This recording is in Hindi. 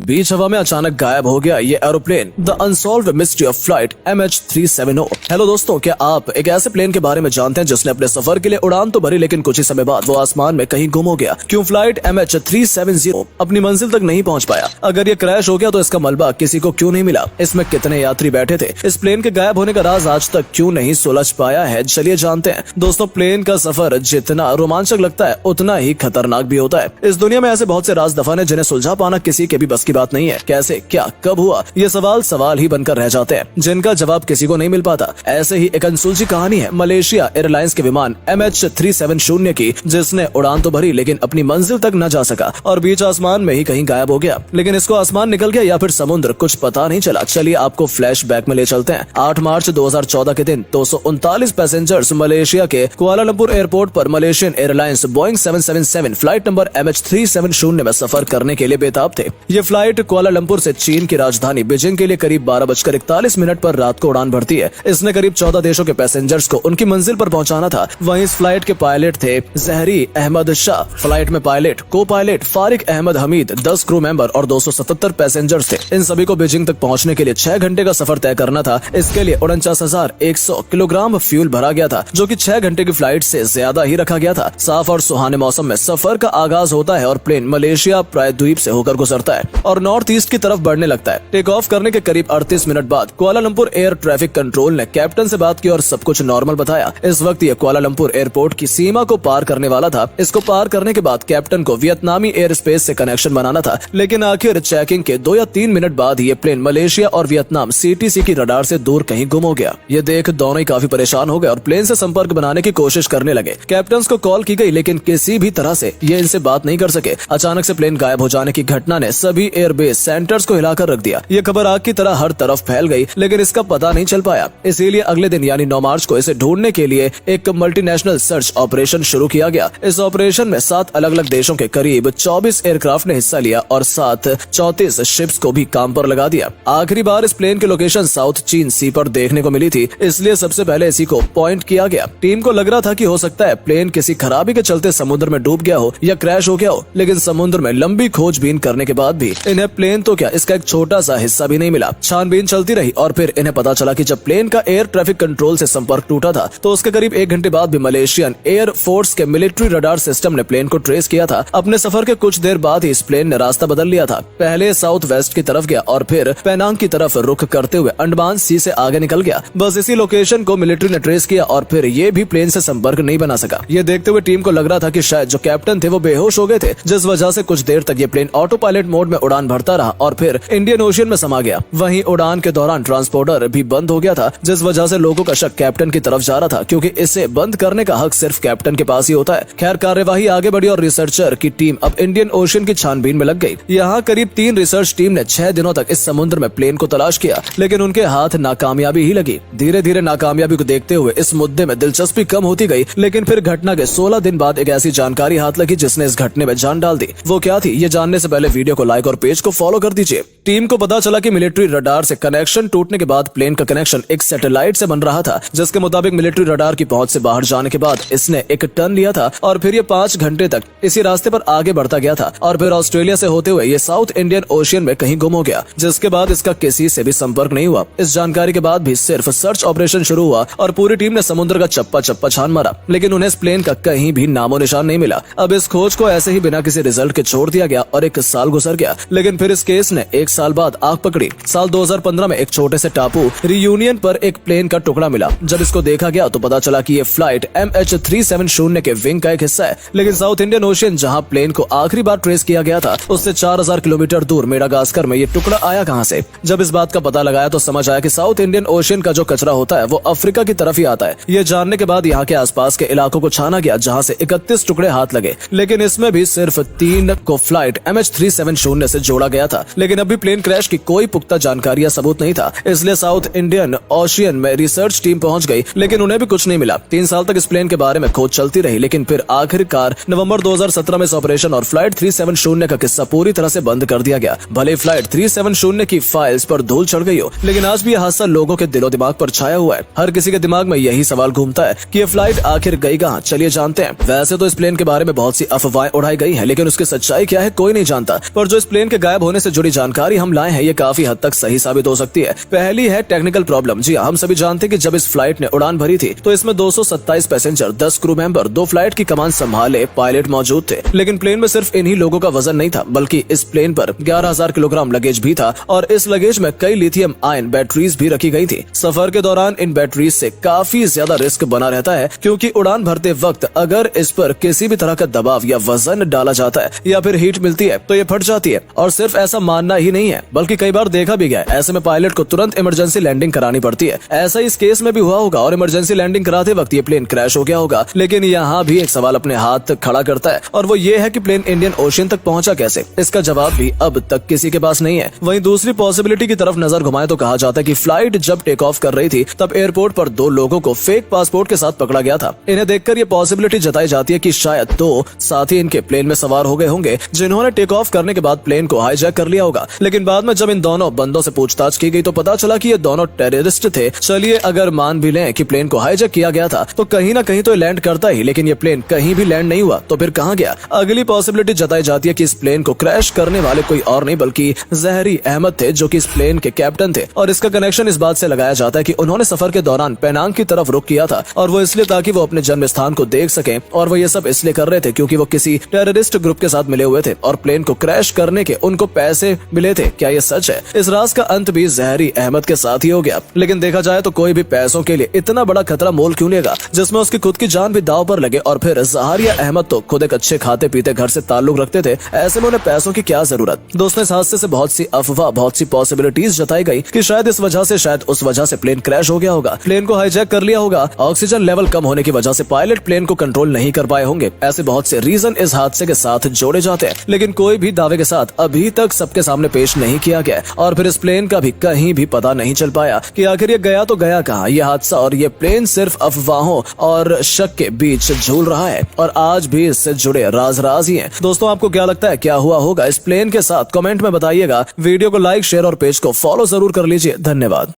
बीच हवा में अचानक गायब हो गया ये aeroplane. The unsolved mystery of flight MH370। Hello दोस्तों, क्या आप एक ऐसे प्लेन के बारे में जानते हैं जिसने अपने सफर के लिए उड़ान तो भरी, लेकिन कुछ ही समय बाद वो आसमान में कहीं गुम हो गया? क्यों फ्लाइट MH370 अपनी मंजिल तक नहीं पहुंच पाया? अगर ये क्रैश हो गया तो इसका मलबा किसी को क्यों नहीं मिला? इसमें कितने यात्री बैठे थे? इस प्लेन के गायब होने का राज आज तक क्यों नहीं सुलझ पाया है? चलिए जानते हैं। दोस्तों, प्लेन का सफर जितना रोमांचक लगता है उतना ही खतरनाक भी होता है। इस दुनिया में ऐसे बहुत से राज दफन है जिन्हें सुलझा पाना किसी के भी बस की बात नहीं है। कैसे, क्या, कब हुआ, ये सवाल ही बनकर रह जाते हैं जिनका जवाब किसी को नहीं मिल पाता। ऐसे ही एक अनसुलझी कहानी है मलेशिया एयरलाइंस के विमान MH370 की, जिसने उड़ान तो भरी लेकिन अपनी मंजिल तक न जा सका और बीच आसमान में ही कहीं गायब हो गया। लेकिन इसको आसमान निकल गया या फिर समुद्र, कुछ पता नहीं चला। चलिए आपको फ्लैशबैक में ले चलते हैं। 8 मार्च 2014 के दिन 239 पैसेंजर्स मलेशिया के कुआलालंपुर एयरपोर्ट पर Malaysian airlines Boeing 777 flight number MH370 में सफर करने के लिए बेताब थे। ये फ्लाइट कुआलालंपुर से चीन की राजधानी बीजिंग के लिए करीब 12:41 पर रात को उड़ान भरती है। इसने करीब 14 देशों के पैसेंजर्स को उनकी मंजिल पर पहुंचाना था। वहीं इस फ्लाइट के पायलट थे जहरी अहमद शाह। फ्लाइट में पायलट, को pilot Farik Ahmad Hamid, 10 crew member और 277 पैसेंजर्स थे। इन सभी को बीजिंग तक पहुंचने के लिए 6 घंटे का सफर तय करना था। इसके लिए 49,100 किलोग्राम फ्यूल भरा गया था, जो कि 6 घंटे की फ्लाइट से ज्यादा ही रखा गया था। साफ और सुहाने मौसम में सफर का आगाज होता है और प्लेन मलेशिया प्रायद्वीप से होकर गुजरता है और नॉर्थ ईस्ट की तरफ बढ़ने लगता है। टेक ऑफ करने के करीब 38 मिनट बाद कुआलालंपुर एयर ट्रैफिक कंट्रोल ने कैप्टन से बात की और सब कुछ नॉर्मल बताया। इस वक्त ये कुआलालंपुर एयरपोर्ट की सीमा को पार करने वाला था। इसको पार करने के बाद कैप्टन को वियतनामी एयर स्पेस से कनेक्शन बनाना था, लेकिन आखिर चेकिंग के 2 या 3 मिनट बाद ये प्लेन मलेशिया और वियतनाम CTC की रडार से दूर कहीं गुम हो गया। ये देख दोनों ही काफी परेशान हो गए और प्लेन से संपर्क बनाने की कोशिश करने लगे। कैप्टन को कॉल की गई लेकिन किसी भी तरह से ये इनसे बात नहीं कर सके। अचानक से प्लेन गायब हो जाने की घटना ने सभी एयरबेस सेंटर्स को हिलाकर रख दिया। ये खबर आग की तरह हर तरफ फैल गई, लेकिन इसका पता नहीं चल पाया। इसीलिए अगले दिन यानी 9 मार्च को इसे ढूंढने के लिए एक मल्टीनेशनल सर्च ऑपरेशन शुरू किया गया। इस ऑपरेशन में 7 अलग अलग देशों के करीब 24 एयरक्राफ्ट ने हिस्सा लिया और साथ 34 शिप्स को भी काम पर लगा दिया। आखिरी बार इस प्लेन की लोकेशन साउथ चीन सी पर देखने को मिली थी, इसलिए सबसे पहले इसी को पॉइंट किया गया। टीम को लग रहा था कि हो सकता है प्लेन किसी खराबी के चलते समुद्र में डूब गया हो या क्रैश हो गया हो, लेकिन समुद्र में लंबी खोजबीन करने के बाद भी इन्हें प्लेन तो क्या, इसका एक छोटा सा हिस्सा भी नहीं मिला। छानबीन चलती रही और फिर इन्हें पता चला कि जब प्लेन का एयर ट्रैफिक कंट्रोल से संपर्क टूटा था तो उसके करीब 1 घंटे बाद भी मलेशियन एयर फोर्स के मिलिट्री रडार सिस्टम ने प्लेन को ट्रेस किया था। अपने सफर के कुछ देर बाद ही इस प्लेन ने रास्ता बदल लिया था। पहले साउथ वेस्ट की तरफ गया और फिर पेनांग की तरफ रुख करते हुए अंडमान सी से आगे निकल गया। बस इसी लोकेशन को मिलिट्री ने ट्रेस किया और फिर ये भी प्लेन से संपर्क नहीं बना सका। ये देखते हुए टीम को लग रहा था कि शायद जो कैप्टन थे वो बेहोश हो गए थे, जिस वजह से कुछ देर तक ये प्लेन ऑटो पायलट मोड में उड़ान भरता रहा और फिर इंडियन ओशियन में समा गया। वहीं उड़ान के दौरान ट्रांसपोर्टर भी बंद हो गया था, जिस वजह से लोगों का शक कैप्टन की तरफ जा रहा था, क्योंकि इसे बंद करने का हक सिर्फ कैप्टन के पास ही होता है। खैर, कार्यवाही आगे बढ़ी और रिसर्चर की टीम अब इंडियन ओशियन की छानबीन में लग गई। यहाँ करीब 3 रिसर्च टीम ने 6 दिनों तक इस समुद्र में प्लेन को तलाश किया, लेकिन उनके हाथ नाकामयाबी ही लगी। धीरे धीरे नाकामयाबी को देखते हुए इस मुद्दे में दिलचस्पी कम होती गई, लेकिन फिर घटना के 16 दिन बाद एक ऐसी जानकारी हाथ लगी जिसने इस घटने में जान डाल दी। वो क्या थी, ये जानने से पहले वीडियो को लाइक और पेज को फॉलो कर दीजिए। टीम को पता चला कि मिलिट्री रडार से कनेक्शन टूटने के बाद प्लेन का कनेक्शन एक सैटेलाइट से बन रहा था, जिसके मुताबिक मिलिट्री रडार की पहुंच से बाहर जाने के बाद इसने एक टर्न लिया था और फिर ये 5 घंटे तक इसी रास्ते पर आगे बढ़ता गया था और फिर ऑस्ट्रेलिया से होते हुए ये साउथ इंडियन ओशियन में कहीं गुम हो गया, जिसके बाद इसका किसी से भी संपर्क नहीं हुआ। इस जानकारी के बाद भी सिर्फ सर्च ऑपरेशन शुरू हुआ और पूरी टीम ने समुद्र का चप्पा चप्पा छान मारा, लेकिन उन्हें इस प्लेन का कहीं भी नामो निशान नहीं मिला। अब इस खोज को ऐसे ही बिना किसी रिजल्ट के छोड़ दिया गया और 1 साल गुजर गया, लेकिन फिर इस केस ने 1 साल बाद आग पकड़ी। साल 2015 में एक छोटे से टापू रियूनियन पर एक प्लेन का टुकड़ा मिला। जब इसको देखा गया तो पता चला कि ये फ्लाइट MH370 के विंग का एक हिस्सा है, लेकिन साउथ इंडियन ओशियन जहां प्लेन को आखिरी बार ट्रेस किया गया था उससे 4000 किलोमीटर दूर मेडागास्कर में ये टुकड़ा आया कहां से? जब इस बात का पता लगाया तो समझ आया कि साउथ इंडियन ओशियन का जो कचरा होता है वो अफ्रीका की तरफ ही आता है। ये जानने के बाद यहाँ के आसपास के इलाकों को छाना गया, जहाँ से 31 टुकड़े हाथ लगे, लेकिन इसमें भी सिर्फ 3 को फ्लाइट MH370 से जोड़ा गया था। लेकिन अभी प्लेन क्रैश की कोई पुख्ता जानकारी या सबूत नहीं था, इसलिए साउथ इंडियन ओशियन में रिसर्च टीम पहुंच गई, लेकिन उन्हें भी कुछ नहीं मिला। 3 साल तक इस प्लेन के बारे में खोज चलती रही, लेकिन फिर आखिरकार नवंबर 2017 में इस ऑपरेशन और फ्लाइट 370 का किस्सा पूरी तरह से बंद कर दिया गया। भले फ्लाइट 370 की फाइल्स पर धूल चढ़ गई हो, लेकिन आज भी यह हादसा लोगों के दिलो दिमाग पर छाया हुआ है। हर किसी के दिमाग में यही सवाल घूमता है कि ये फ्लाइट आखिर गई कहां? चलिए जानते हैं। वैसे तो इस प्लेन के बारे में बहुत सी अफवाहें उड़ाई गई है, लेकिन उसकी सच्चाई क्या है कोई नहीं जानता, पर जो इस प्लेन के गायब होने से जुड़ी जानकारी हम लाए हैं, ये काफी हद तक सही साबित हो सकती है। पहली है टेक्निकल प्रॉब्लम। जी हम सभी जानते हैं कि जब इस फ्लाइट ने उड़ान भरी थी तो इसमें 227 पैसेंजर, 10 क्रू मेंबर, 2 फ्लाइट की कमान संभाले पायलट मौजूद थे। लेकिन प्लेन में सिर्फ इन्हीं लोगों का वजन नहीं था, बल्कि इस प्लेन पर 11,000 किलोग्राम लगेज भी था और इस लगेज में कई लिथियम आयन बैटरीज भी रखी गई थी। सफर के दौरान इन बैटरीज से काफी ज्यादा रिस्क बना रहता है, क्योंकि उड़ान भरते वक्त अगर इस पर किसी भी तरह का दबाव या वजन डाला जाता है या फिर हीट मिलती है तो ये फट जाती है। और सिर्फ ऐसा मानना ही नहीं है, बल्कि कई बार देखा भी गया है। ऐसे में पायलट को तुरंत इमरजेंसी लैंडिंग करानी पड़ती है। ऐसा इस केस में भी हुआ होगा और इमरजेंसी लैंडिंग कराते वक्त ये प्लेन क्रैश हो गया होगा। लेकिन यहाँ भी एक सवाल अपने हाथ खड़ा करता है और वो ये है कि प्लेन इंडियन ओशियन तक पहुंचा कैसे। इसका जवाब भी अब तक किसी के पास नहीं है। वहीं दूसरी पॉसिबिलिटी की तरफ नजर घुमाए तो कहा जाता है कि फ्लाइट जब टेक ऑफ कर रही थी तब एयरपोर्ट पर 2 लोगों को फेक पासपोर्ट के साथ पकड़ा गया था। इन्हें देखकर ये पॉसिबिलिटी जताई जाती है कि शायद 2 साथी इनके प्लेन में सवार हो गए होंगे, जिन्होंने टेक ऑफ करने के बाद प्लेन को हाईजैक कर लिया होगा। लेकिन बाद में जब इन दोनों बंदों से पूछताछ की गई तो पता चला कि ये दोनों टेररिस्ट थे। चलिए अगर मान भी लें कि प्लेन को हाईजैक किया गया था तो कहीं ना कहीं तो लैंड करता ही, लेकिन ये प्लेन कहीं भी लैंड नहीं हुआ तो फिर कहां गया। अगली पॉसिबिलिटी जताई जाती है कि इस प्लेन को क्रैश करने वाले कोई और नहीं बल्कि जहरी अहमद थे, जो कि इस प्लेन के कैप्टन थे। और इसका कनेक्शन इस बात से लगाया जाता है कि उन्होंने सफर के दौरान पेनांग की तरफ रुख किया था और वो इसलिए ताकि वो अपने जन्म स्थान को देख सकें। और वो ये सब इसलिए कर रहे थे क्योंकि वो किसी टेररिस्ट ग्रुप के साथ मिले हुए थे और प्लेन को क्रैश करने के उनको पैसे मिले थे। क्या ये सच है? इस राज का अंत भी जहरी अहमद के साथ ही हो गया। लेकिन देखा जाए तो कोई भी पैसों के लिए इतना बड़ा खतरा मोल क्यों लेगा, जिसमें उसकी खुद की जान भी दांव पर लगे। और फिर जहारिया अहमद तो खुद एक अच्छे खाते पीते घर से ताल्लुक रखते थे, ऐसे में उन्हें पैसों की क्या जरूरत। दोस्तों इस हादसे से बहुत सी अफवाह, बहुत सी पॉसिबिलिटीज जताई गई कि शायद इस वजह से, शायद उस वजह से प्लेन क्रैश हो गया होगा, प्लेन को हाईजैक कर लिया होगा, ऑक्सीजन लेवल कम होने की वजह से पायलट प्लेन को कंट्रोल नहीं कर पाए होंगे। ऐसे बहुत से रीजन इस हादसे के साथ जोड़े जाते हैं, लेकिन कोई भी दावे के साथ अभी तक सबके सामने पेश नहीं किया गया। और फिर इस प्लेन का भी कहीं भी पता नहीं चल पाया कि आखिर ये गया तो गया कहाँ। ये हादसा और ये प्लेन सिर्फ अफवाहों और शक के बीच झूल रहा है और आज भी इससे जुड़े राज ही हैं। दोस्तों आपको क्या लगता है, क्या हुआ होगा इस प्लेन के साथ? कमेंट में बताइएगा। वीडियो को लाइक, शेयर और पेज को फॉलो जरूर कर लीजिए। धन्यवाद।